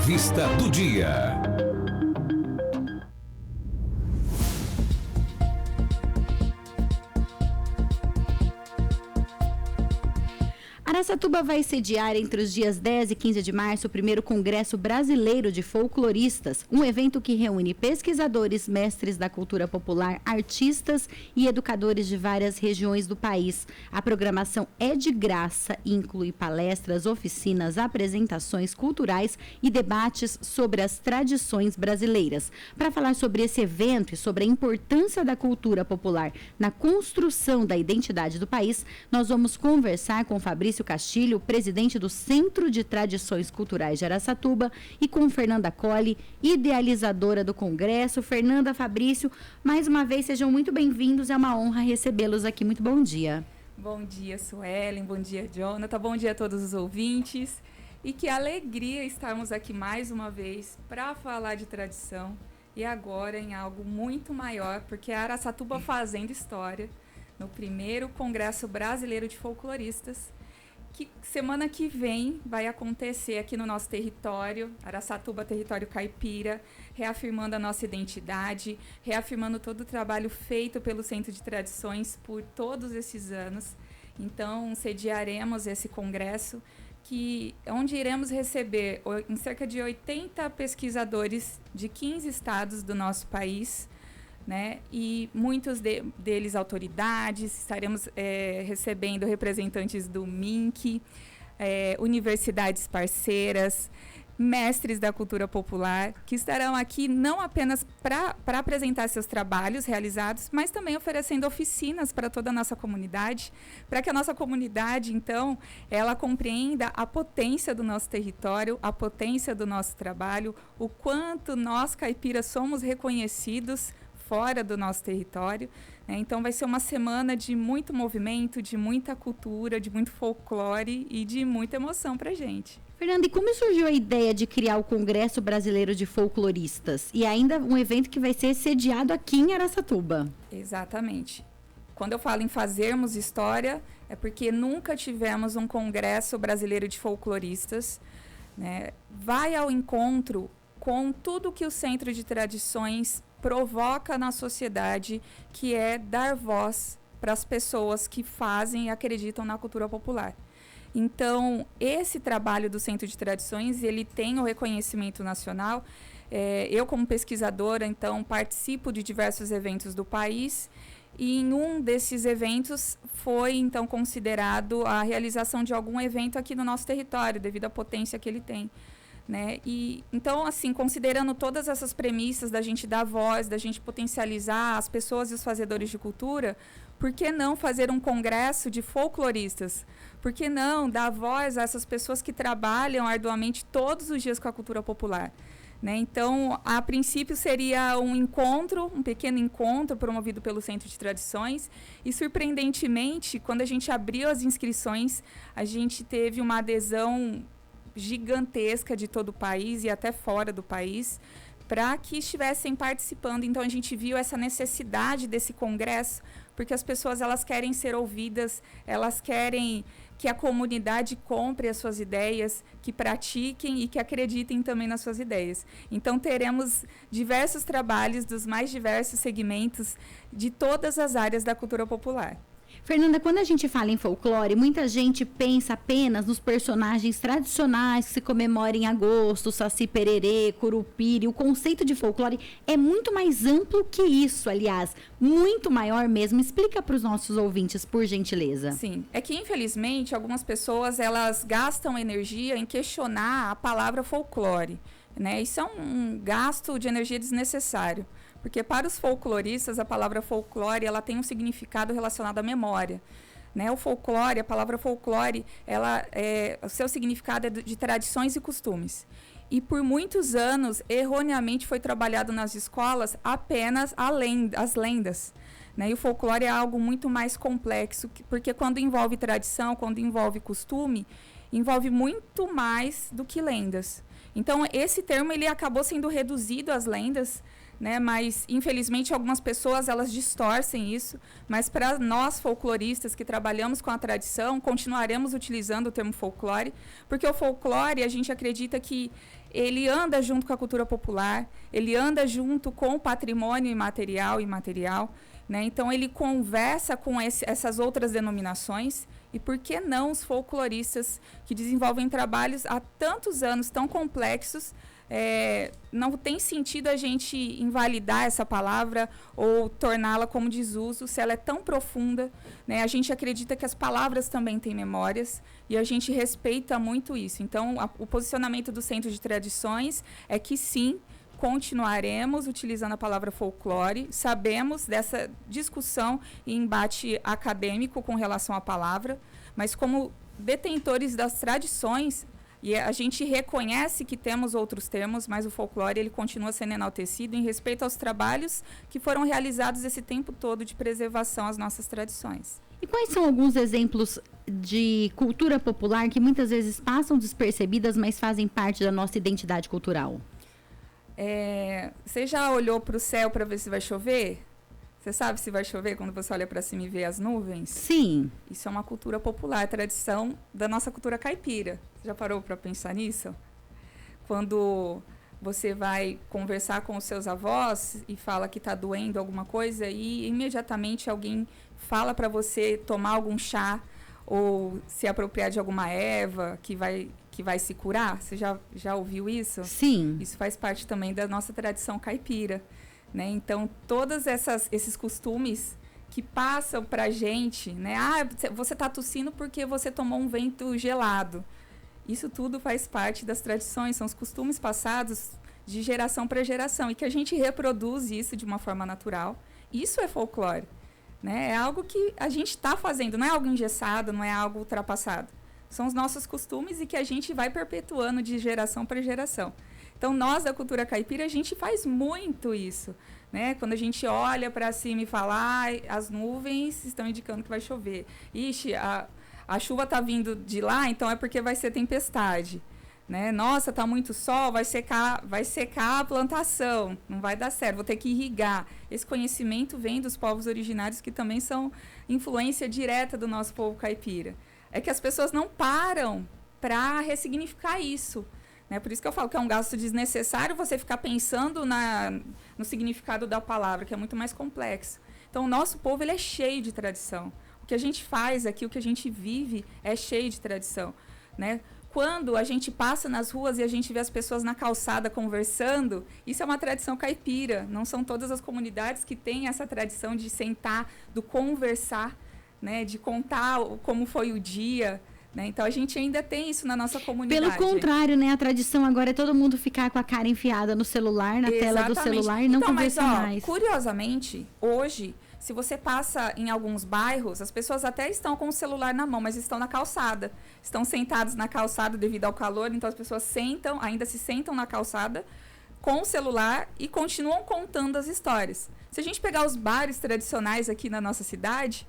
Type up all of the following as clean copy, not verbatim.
Entrevista do dia. Araçatuba vai sediar entre os dias 10 e 15 de março o primeiro Congresso Brasileiro de Folcloristas, um evento que reúne pesquisadores, mestres da cultura popular, artistas e educadores de várias regiões do país. A programação é de graça e inclui palestras, oficinas, apresentações culturais e debates sobre as tradições brasileiras. Para falar sobre esse evento e sobre a importância da cultura popular na construção da identidade do país, nós vamos conversar com Fabrício Castilho, presidente do Centro de Tradições Culturais de Araçatuba, e com Fernanda Colli, idealizadora do Congresso. Fernanda, Fabrício, mais uma vez sejam muito bem-vindos, é uma honra recebê-los aqui. Muito bom dia. Bom dia, Suelen, bom dia, Jonathan, bom dia a todos os ouvintes. E que alegria estarmos aqui mais uma vez para falar de tradição e agora em algo muito maior, porque a Araçatuba fazendo história no primeiro Congresso Brasileiro de Folcloristas, que semana que vem vai acontecer aqui no nosso território, Araçatuba, território caipira, reafirmando a nossa identidade, reafirmando todo o trabalho feito pelo Centro de Tradições por todos esses anos. Então, sediaremos esse congresso, onde iremos receber em cerca de 80 pesquisadores de 15 estados do nosso país, né? E muitos deles autoridades. Estaremos recebendo representantes do MINC, universidades parceiras, mestres da cultura popular, que estarão aqui não apenas para apresentar seus trabalhos realizados, mas também oferecendo oficinas para toda a nossa comunidade, para que a nossa comunidade, então, ela compreenda a potência do nosso território, a potência do nosso trabalho, o quanto nós, caipiras, somos reconhecidos fora do nosso território, né? Então vai ser uma semana de muito movimento, de muita cultura, de muito folclore e de muita emoção para a gente. Fernanda, e como surgiu a ideia de criar o Congresso Brasileiro de Folcloristas? E ainda um evento que vai ser sediado aqui em Araçatuba. Exatamente. Quando eu falo em fazermos história, é porque nunca tivemos um Congresso Brasileiro de Folcloristas, né? Vai ao encontro com tudo que o Centro de Tradições provoca na sociedade, que é dar voz para as pessoas que fazem e acreditam na cultura popular. Então, esse trabalho do Centro de Tradições, ele tem o reconhecimento nacional. Eu, como pesquisadora, então, participo de diversos eventos do país, e em um desses eventos foi, então, considerado a realização de algum evento aqui no nosso território, devido à potência que ele tem, né? E então, assim, considerando todas essas premissas da gente dar voz, da gente potencializar as pessoas e os fazedores de cultura, por que não fazer um congresso de folcloristas? Por que não dar voz a essas pessoas que trabalham arduamente todos os dias com a cultura popular, né? Então, a princípio seria um encontro, um pequeno encontro promovido pelo Centro de Tradições, e surpreendentemente, quando a gente abriu as inscrições, a gente teve uma adesão gigantesca de todo o país e até fora do país, para que estivessem participando. Então, a gente viu essa necessidade desse congresso, porque as pessoas, elas querem ser ouvidas, elas querem que a comunidade compre as suas ideias, que pratiquem e que acreditem também nas suas ideias. Então, teremos diversos trabalhos dos mais diversos segmentos de todas as áreas da cultura popular. Fernanda, quando a gente fala em folclore, muita gente pensa apenas nos personagens tradicionais que se comemoram em agosto, Saci Pererê, Curupira. O conceito de folclore é muito mais amplo que isso, aliás, muito maior mesmo. Explica para os nossos ouvintes, por gentileza. Sim, é que infelizmente algumas pessoas, elas gastam energia em questionar a palavra folclore, né? Isso é um gasto de energia desnecessário. Porque para os folcloristas, a palavra folclore, ela tem um significado relacionado à memória, né? O folclore, a palavra folclore, o seu significado é de tradições e costumes. E por muitos anos, erroneamente, foi trabalhado nas escolas apenas as lendas, né? E o folclore é algo muito mais complexo, porque quando envolve tradição, quando envolve costume, envolve muito mais do que lendas. Então, esse termo ele acabou sendo reduzido às lendas, né? Mas, infelizmente, algumas pessoas, elas distorcem isso. Mas, para nós, folcloristas, que trabalhamos com a tradição, continuaremos utilizando o termo folclore, porque o folclore, a gente acredita que ele anda junto com a cultura popular, ele anda junto com o patrimônio imaterial e material, né? Então, ele conversa com essas outras denominações. E por que não os folcloristas que desenvolvem trabalhos há tantos anos tão complexos, não tem sentido a gente invalidar essa palavra ou torná-la como desuso, se ela é tão profunda, né? A gente acredita que as palavras também têm memórias e a gente respeita muito isso. Então, o posicionamento do Centro de Tradições é que sim, continuaremos utilizando a palavra folclore, sabemos dessa discussão e embate acadêmico com relação à palavra, mas como detentores das tradições, e a gente reconhece que temos outros termos, mas o folclore ele continua sendo enaltecido em respeito aos trabalhos que foram realizados esse tempo todo de preservação às nossas tradições. E quais são alguns exemplos de cultura popular que muitas vezes passam despercebidas, mas fazem parte da nossa identidade cultural? Você já olhou para o céu para ver se vai chover? Você sabe se vai chover quando você olha para cima e vê as nuvens? Sim. Isso é uma cultura popular, tradição da nossa cultura caipira. Você já parou para pensar nisso? Quando você vai conversar com os seus avós e fala que está doendo alguma coisa e imediatamente alguém fala para você tomar algum chá ou se apropriar de alguma erva que vai se curar? Você já ouviu isso? Sim. Isso faz parte também da nossa tradição caipira, né? Então, todos esses costumes que passam para a gente, né? Você está tossindo porque você tomou um vento gelado. Isso tudo faz parte das tradições, são os costumes passados de geração para geração e que a gente reproduz isso de uma forma natural. Isso é folclore, né? É algo que a gente está fazendo, não é algo engessado, não é algo ultrapassado. São os nossos costumes e que a gente vai perpetuando de geração para geração. Então, nós da cultura caipira, a gente faz muito isso, né? Quando a gente olha para cima e fala, as nuvens estão indicando que vai chover. Ixi, a chuva está vindo de lá, então é porque vai ser tempestade, né? Nossa, está muito sol, vai secar a plantação, não vai dar certo, vou ter que irrigar. Esse conhecimento vem dos povos originários que também são influência direta do nosso povo caipira. É que as pessoas não param para ressignificar isso, né? Por isso que eu falo que é um gasto desnecessário você ficar pensando no significado da palavra, que é muito mais complexo. Então, o nosso povo ele é cheio de tradição. O que a gente faz aqui, o que a gente vive, é cheio de tradição, né? Quando a gente passa nas ruas e a gente vê as pessoas na calçada conversando, isso é uma tradição caipira. Não são todas as comunidades que têm essa tradição de sentar, do conversar, né? De contar como foi o dia, né? Então, a gente ainda tem isso na nossa comunidade. Pelo contrário, né? A tradição agora é todo mundo ficar com a cara enfiada no celular, na tela do celular e não conversar mais. Curiosamente, hoje, se você passa em alguns bairros, as pessoas até estão com o celular na mão, mas estão na calçada. Estão sentados na calçada devido ao calor, então as pessoas ainda se sentam na calçada com o celular e continuam contando as histórias. Se a gente pegar os bares tradicionais aqui na nossa cidade,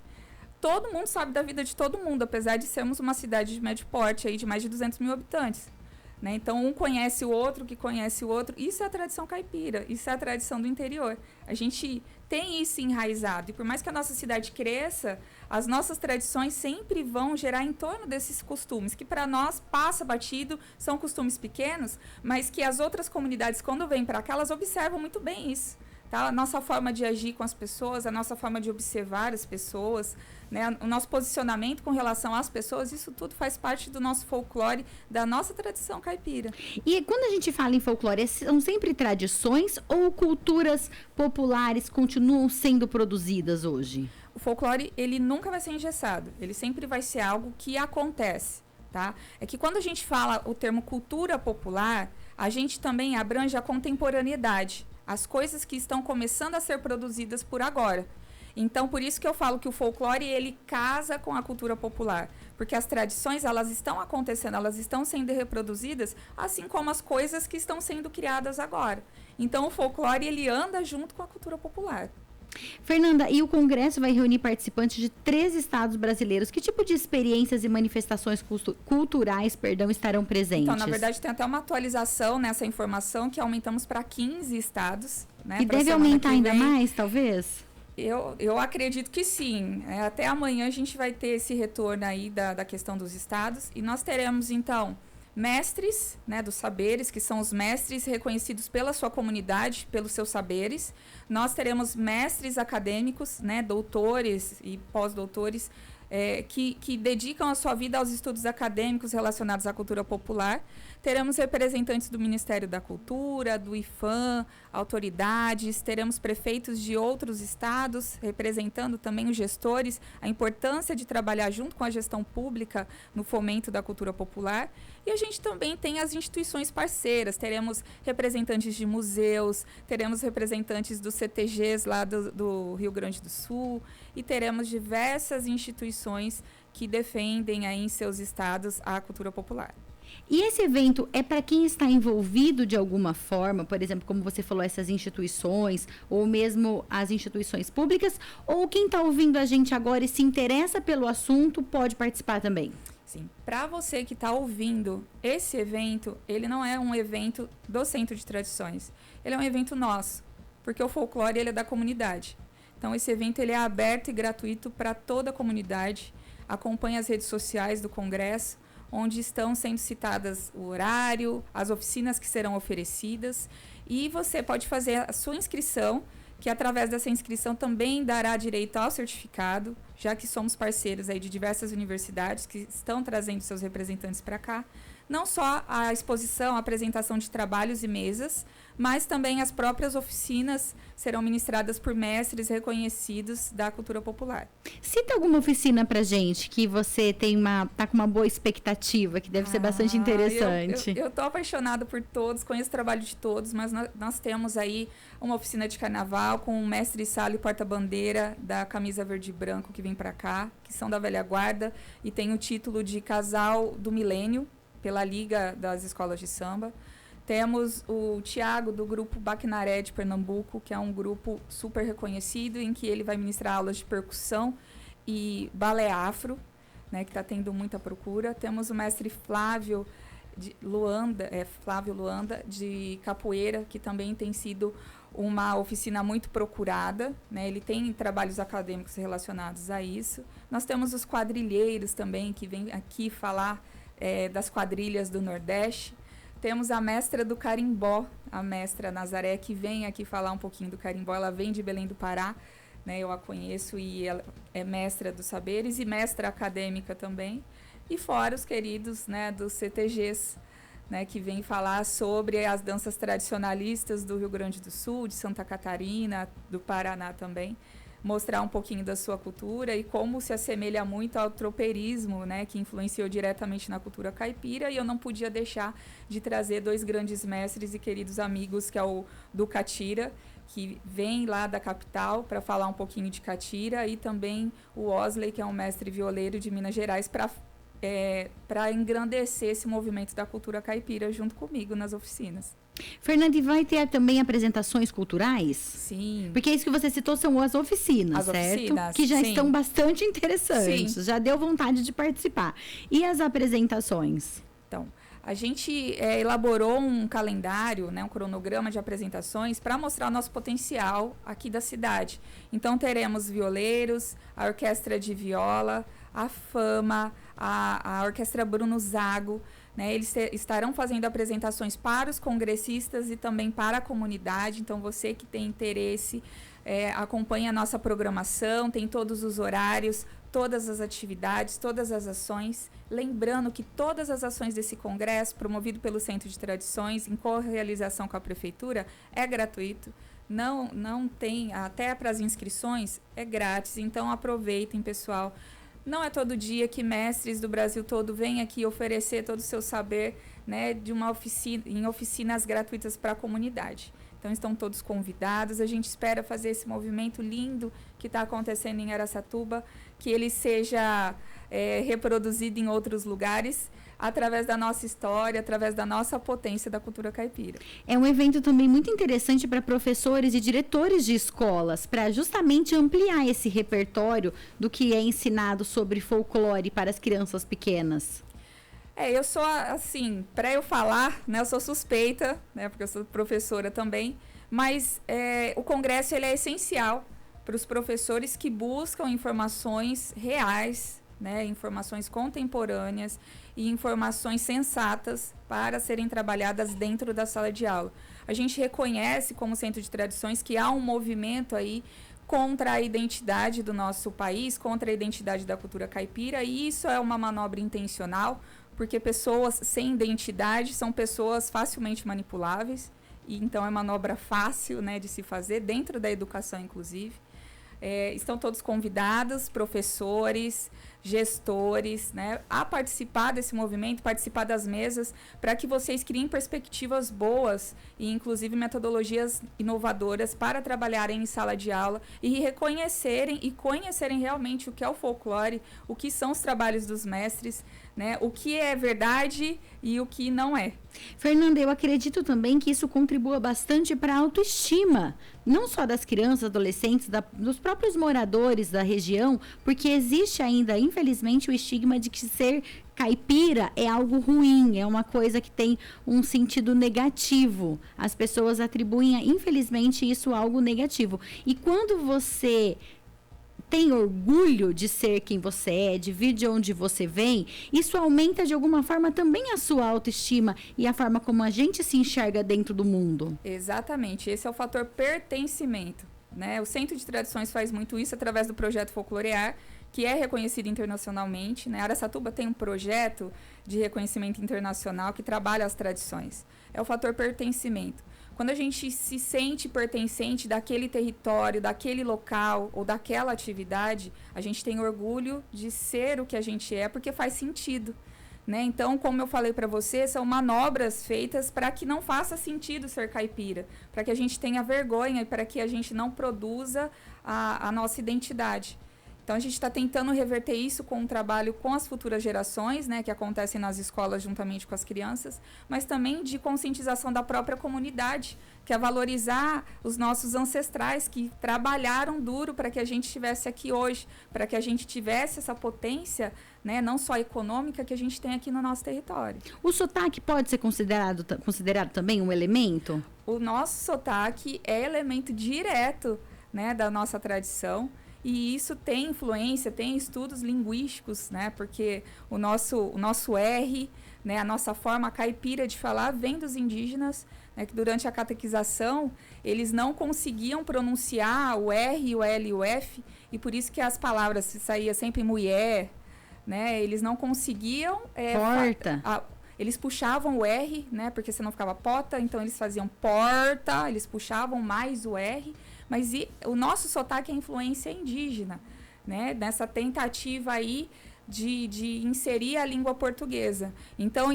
todo mundo sabe da vida de todo mundo, apesar de sermos uma cidade de médio porte, aí, de mais de 200 mil habitantes. Né? Então, um conhece o outro, que conhece o outro. Isso é a tradição caipira, isso é a tradição do interior. A gente tem isso enraizado. E por mais que a nossa cidade cresça, as nossas tradições sempre vão gerar em torno desses costumes, que para nós passa batido, são costumes pequenos, mas que as outras comunidades, quando vêm para cá, elas observam muito bem isso. Tá? A nossa forma de agir com as pessoas, a nossa forma de observar as pessoas, né? O nosso posicionamento com relação às pessoas, isso tudo faz parte do nosso folclore, da nossa tradição caipira. E quando a gente fala em folclore, são sempre tradições ou culturas populares continuam sendo produzidas hoje? O folclore, ele nunca vai ser engessado, ele sempre vai ser algo que acontece. Tá? É que quando a gente fala o termo cultura popular, a gente também abrange a contemporaneidade. As coisas que estão começando a ser produzidas por agora. Então, por isso que eu falo que o folclore, ele casa com a cultura popular. Porque as tradições, elas estão acontecendo, elas estão sendo reproduzidas, assim como as coisas que estão sendo criadas agora. Então, o folclore, ele anda junto com a cultura popular. Fernanda, e o Congresso vai reunir participantes de 3 estados brasileiros. Que tipo de experiências e manifestações culturais, estarão presentes? Então, na verdade, tem até uma atualização nessa informação que aumentamos para 15 estados. né? E deve aumentar ainda mais, talvez? Eu acredito que sim. Até amanhã a gente vai ter esse retorno aí da questão dos estados. E nós teremos, então, mestres, né, dos saberes, que são os mestres reconhecidos pela sua comunidade, pelos seus saberes. Nós teremos mestres acadêmicos, né, doutores e pós-doutores, que dedicam a sua vida aos estudos acadêmicos relacionados à cultura popular. Teremos representantes do Ministério da Cultura, do IFAM, autoridades, teremos prefeitos de outros estados, representando também os gestores, a importância de trabalhar junto com a gestão pública no fomento da cultura popular. E a gente também tem as instituições parceiras, teremos representantes de museus, teremos representantes dos CTGs lá do Rio Grande do Sul, e teremos diversas instituições que defendem aí em seus estados a cultura popular. E esse evento é para quem está envolvido de alguma forma, por exemplo, como você falou, essas instituições, ou mesmo as instituições públicas, ou quem está ouvindo a gente agora e se interessa pelo assunto pode participar também? Sim, para você que está ouvindo, esse evento, ele não é um evento do Centro de Tradições, ele é um evento nosso, porque o folclore ele é da comunidade. Então, esse evento ele é aberto e gratuito para toda a comunidade. Acompanhe as redes sociais do Congresso, onde estão sendo citadas o horário, as oficinas que serão oferecidas. E você pode fazer a sua inscrição, que através dessa inscrição também dará direito ao certificado, já que somos parceiros aí de diversas universidades que estão trazendo seus representantes para cá. Não só a exposição, a apresentação de trabalhos e mesas, mas também as próprias oficinas serão ministradas por mestres reconhecidos da cultura popular. Cita alguma oficina pra gente que você tá com uma boa expectativa, que deve ser bastante interessante. Eu tô apaixonada por todos, conheço o trabalho de todos, mas nós temos aí uma oficina de carnaval com o mestre Sala e porta-bandeira da camisa verde e branco que vem para cá, que são da velha guarda e tem o título de Casal do Milênio, pela Liga das Escolas de Samba. Temos o Tiago, do grupo Baquinaré de Pernambuco, que é um grupo super reconhecido, em que ele vai ministrar aulas de percussão e balé afro, né, que está tendo muita procura. Temos o mestre Flávio Luanda, de capoeira, que também tem sido uma oficina muito procurada, né? Ele tem trabalhos acadêmicos relacionados a isso. Nós temos os quadrilheiros também, que vêm aqui falar das quadrilhas do Nordeste. Temos a mestra do carimbó, a mestra Nazaré, que vem aqui falar um pouquinho do carimbó. Ela vem de Belém do Pará, né? Eu a conheço e ela é mestra dos saberes e mestra acadêmica também. E fora os queridos, né, dos CTGs, né, que vem falar sobre as danças tradicionalistas do Rio Grande do Sul, de Santa Catarina, do Paraná também. Mostrar um pouquinho da sua cultura e como se assemelha muito ao tropeirismo, né, que influenciou diretamente na cultura caipira. E eu não podia deixar de trazer dois grandes mestres e queridos amigos, que é o do Catira, que vem lá da capital para falar um pouquinho de Catira, e também o Osley, que é um mestre violeiro de Minas Gerais, para engrandecer esse movimento da cultura caipira junto comigo nas oficinas. Fernanda, e vai ter também apresentações culturais? Sim. Porque isso que você citou são as oficinas, certo? Oficinas, que já estão bastante interessantes. Sim. Já deu vontade de participar. E as apresentações? Então, a gente elaborou um calendário, né, um cronograma de apresentações para mostrar o nosso potencial aqui da cidade. Então, teremos violeiros, a orquestra de viola, a Fama, a orquestra Bruno Zago, né? Eles estarão fazendo apresentações para os congressistas e também para a comunidade. Então, você que tem interesse, acompanhe a nossa programação, tem todos os horários, todas as atividades, todas as ações. Lembrando que todas as ações desse congresso, promovido pelo Centro de Tradições, em co-realização com a Prefeitura, é gratuito. Não tem, até para as inscrições, é grátis. Então, aproveitem, pessoal. Não é todo dia que mestres do Brasil todo vêm aqui oferecer todo o seu saber, né, em oficinas gratuitas para a comunidade. Então, estão todos convidados. A gente espera fazer esse movimento lindo que está acontecendo em Araçatuba, que ele seja reproduzido em outros lugares, através da nossa história, através da nossa potência da cultura caipira. É um evento também muito interessante para professores e diretores de escolas, para justamente ampliar esse repertório do que é ensinado sobre folclore para as crianças pequenas. Eu sou, assim, para eu falar, né, eu sou suspeita, né, porque eu sou professora também, mas o congresso ele é essencial para os professores que buscam informações reais, né, informações contemporâneas e informações sensatas para serem trabalhadas dentro da sala de aula. A gente reconhece, como Centro de Tradições, que há um movimento aí contra a identidade do nosso país, contra a identidade da cultura caipira, e isso é uma manobra intencional, porque pessoas sem identidade são pessoas facilmente manipuláveis, e então é manobra fácil, né, de se fazer, dentro da educação, inclusive. Estão todos convidados, professores, gestores, né, a participar desse movimento, participar das mesas, para que vocês criem perspectivas boas e, inclusive, metodologias inovadoras para trabalharem em sala de aula e reconhecerem e conhecerem realmente o que é o folclore, o que são os trabalhos dos mestres, né, o que é verdade e o que não é. Fernanda, eu acredito também que isso contribua bastante para a autoestima, não só das crianças, adolescentes, dos próprios moradores da região, porque existe ainda, infelizmente, o estigma de que ser caipira é algo ruim, é uma coisa que tem um sentido negativo. As pessoas atribuem, infelizmente, isso a algo negativo. E quando você tem orgulho de ser quem você é, de vir de onde você vem, isso aumenta de alguma forma também a sua autoestima e a forma como a gente se enxerga dentro do mundo. Exatamente, esse é o fator pertencimento, né? O Centro de Tradições faz muito isso através do projeto Folclorear, que é reconhecido internacionalmente, né? Araçatuba tem um projeto de reconhecimento internacional que trabalha as tradições. É o fator pertencimento. Quando a gente se sente pertencente daquele território, daquele local ou daquela atividade, a gente tem orgulho de ser o que a gente é, porque faz sentido, né? Então, como eu falei para você, são manobras feitas para que não faça sentido ser caipira, para que a gente tenha vergonha e para que a gente não produza a nossa identidade. Então, a gente está tentando reverter isso com um trabalho com as futuras gerações, né, que acontecem nas escolas juntamente com as crianças, mas também de conscientização da própria comunidade, que é valorizar os nossos ancestrais que trabalharam duro para que a gente estivesse aqui hoje, para que a gente tivesse essa potência, né, não só econômica, que a gente tem aqui no nosso território. O sotaque pode ser considerado também um elemento? O nosso sotaque é elemento direto, né, da nossa tradição. E isso tem influência, tem estudos linguísticos, né? Porque o nosso R, né? A nossa forma caipira de falar vem dos indígenas, né? Que durante a catequização eles não conseguiam pronunciar o R, o L e o F, e por isso que as palavras saíam sempre mulher, né? Eles não conseguiam... Porta. Eles puxavam o R, né? Porque senão ficava pota, então eles faziam porta, eles puxavam mais o R. Mas o nosso sotaque é influência indígena, né? Nessa tentativa aí de inserir a língua portuguesa. Então,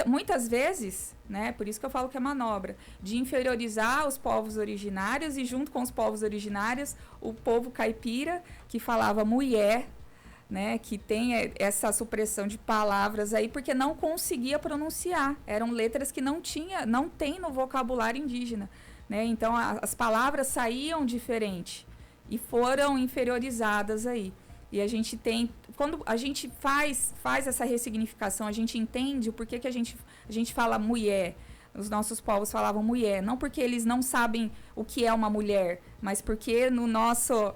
muitas vezes, né? Por isso que eu falo que é manobra, de inferiorizar os povos originários e junto com os povos originários, o povo caipira, que falava mulher, né? Que tem essa supressão de palavras aí, porque não conseguia pronunciar. Eram letras que não tem no vocabulário indígena. Né? Então, as palavras saíam diferente e foram inferiorizadas aí. E a gente tem... Quando a gente faz essa ressignificação, a gente entende o porquê que a gente fala mulher. Os nossos povos falavam mulher. Não porque eles não sabem o que é uma mulher, mas porque no nosso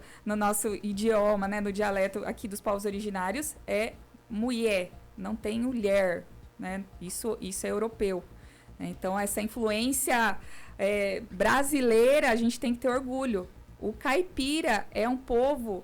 idioma, né, no dialeto aqui dos povos originários, é mulher. Não tem mulher. Né? Isso é europeu. Então, essa influência... brasileira, a gente tem que ter orgulho. O caipira é um povo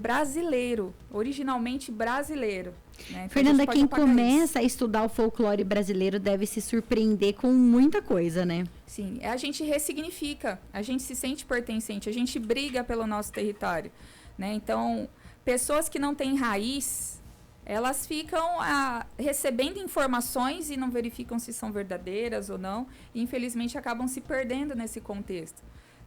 brasileiro, originalmente brasileiro. Né? Então, Fernanda, quem começa a estudar o folclore brasileiro deve se surpreender com muita coisa, né? Sim, a gente ressignifica, a gente se sente pertencente, a gente briga pelo nosso território. Né? Então, pessoas que não têm raiz... elas ficam recebendo informações e não verificam se são verdadeiras ou não, e infelizmente acabam se perdendo nesse contexto.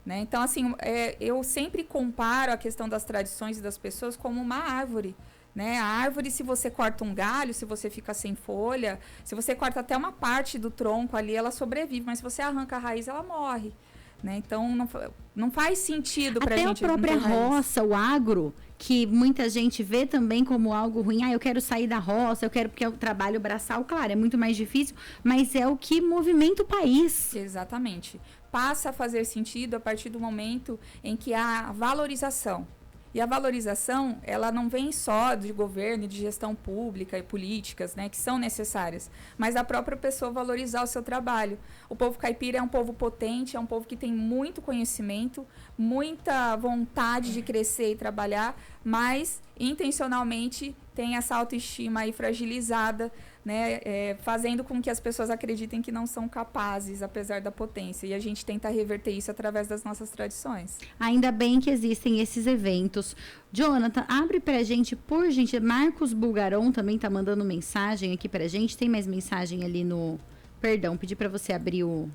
Né? Então, assim, eu sempre comparo a questão das tradições e das pessoas como uma árvore. Né? A árvore, se você corta um galho, se você fica sem folha, se você corta até uma parte do tronco ali, ela sobrevive, mas se você arranca a raiz, ela morre. Né? Então, não faz sentido para a gente... Até a própria roça, o agro, que muita gente vê também como algo ruim. Eu quero sair da roça, eu quero porque é o trabalho braçal, claro, é muito mais difícil, mas é o que movimenta o país. Exatamente. Passa a fazer sentido a partir do momento em que há valorização. E a valorização, ela não vem só de governo e de gestão pública e políticas, né, que são necessárias, mas a própria pessoa valorizar o seu trabalho. O povo caipira é um povo potente, é um povo que tem muito conhecimento, muita vontade de crescer e trabalhar, mas intencionalmente tem essa autoestima aí fragilizada, né, fazendo com que as pessoas acreditem que não são capazes, apesar da potência. E a gente tenta reverter isso através das nossas tradições. Ainda bem que existem esses eventos. Jonathan, abre pra gente, por gente. Marcos Bulgaron também tá mandando mensagem aqui pra gente. Tem mais mensagem ali no... Perdão, pedi pra você abrir o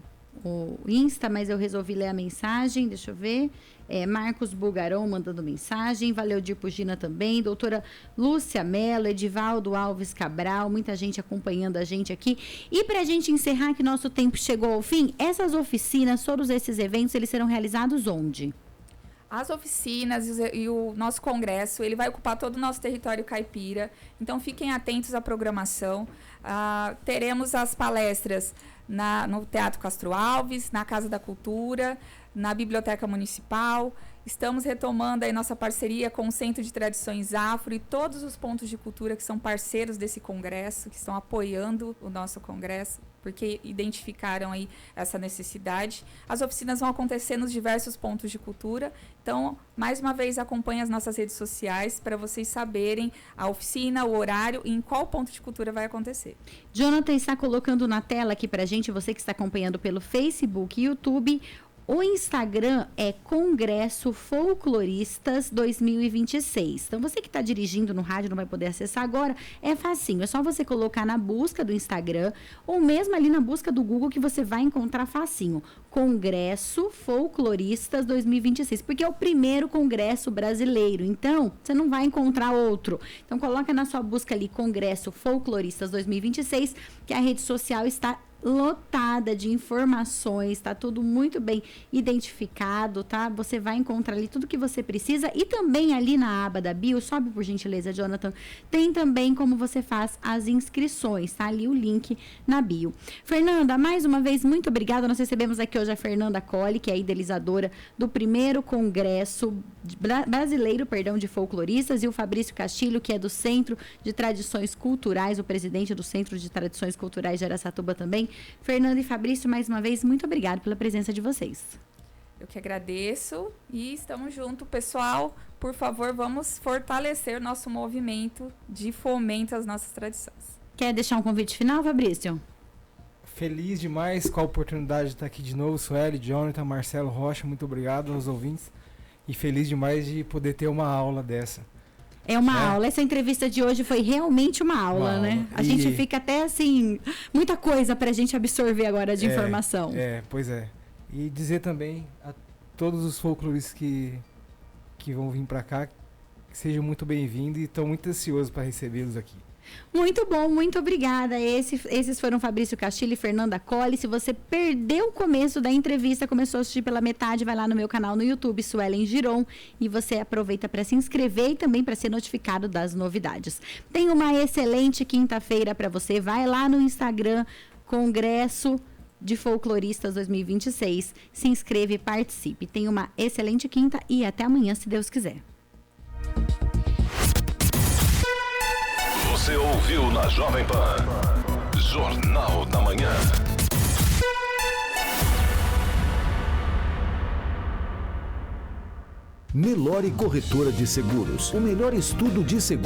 Insta, mas eu resolvi ler a mensagem. Deixa eu ver. Marcos Bulgaron mandando mensagem. Valeu, Dirpugina também. Doutora Lúcia Mello, Edivaldo Alves Cabral, muita gente acompanhando a gente aqui. E pra gente encerrar, que nosso tempo chegou ao fim, essas oficinas, todos esses eventos, eles serão realizados onde? As oficinas e o nosso congresso, ele vai ocupar todo o nosso território caipira. Então, fiquem atentos à programação. Teremos as palestras no Teatro Castro Alves, na Casa da Cultura, na Biblioteca Municipal. Estamos retomando aí nossa parceria com o Centro de Tradições Afro e todos os pontos de cultura que são parceiros desse congresso, que estão apoiando o nosso congresso, porque identificaram aí essa necessidade. As oficinas vão acontecer nos diversos pontos de cultura. Então, mais uma vez, acompanhe as nossas redes sociais para vocês saberem a oficina, o horário e em qual ponto de cultura vai acontecer. Jonathan está colocando na tela aqui para a gente, você que está acompanhando pelo Facebook e YouTube. O Instagram é Congresso Folcloristas 2026. Então, você que está dirigindo no rádio não vai poder acessar agora, é facinho. É só você colocar na busca do Instagram ou mesmo ali na busca do Google que você vai encontrar facinho. Congresso Folcloristas 2026, porque é o primeiro congresso brasileiro. Então, você não vai encontrar outro. Então, coloca na sua busca ali Congresso Folcloristas 2026, que a rede social está lotada de informações, tá tudo muito bem identificado, tá? Você vai encontrar ali tudo que você precisa e também ali na aba da bio, sobe por gentileza, Jonathan, tem também como você faz as inscrições, tá? Ali o link na bio. Fernanda, mais uma vez, muito obrigada. Nós recebemos aqui hoje a Fernanda Colli, que é a idealizadora do primeiro congresso brasileiro, de folcloristas, e o Fabrício Castilho, que é do Centro de Tradições Culturais, o presidente do Centro de Tradições Culturais de Araçatuba também. Fernanda e Fabrício, mais uma vez, muito obrigada pela presença de vocês. Eu que agradeço e estamos juntos, pessoal. Por favor, vamos fortalecer nosso movimento de fomento às nossas tradições. Quer deixar um convite final, Fabrício? Feliz demais com a oportunidade de estar aqui de novo. Sueli, Jonathan, Marcelo Rocha, muito obrigado aos ouvintes. E feliz demais de poder ter uma aula dessa. É uma aula. Essa entrevista de hoje foi realmente uma aula, né? A gente fica até assim, muita coisa pra gente absorver agora de informação. Pois é. E dizer também a todos os folcloristas que vão vir pra cá, que sejam muito bem-vindos e estou muito ansioso para recebê-los aqui. Muito bom, muito obrigada. Esses foram Fabrício Castilho e Fernanda Colli. Se você perdeu o começo da entrevista, começou a assistir pela metade, vai lá no meu canal no YouTube, Suelen Giron, e você aproveita para se inscrever e também para ser notificado das novidades. Tenha uma excelente quinta-feira para você. Vai lá no Instagram, Congresso de Folcloristas 2026. Se inscreva e participe. Tenha uma excelente quinta e até amanhã, se Deus quiser. Você ouviu na Jovem Pan Jornal da Manhã. Nelore Corretora de Seguros, o melhor estudo de seguros.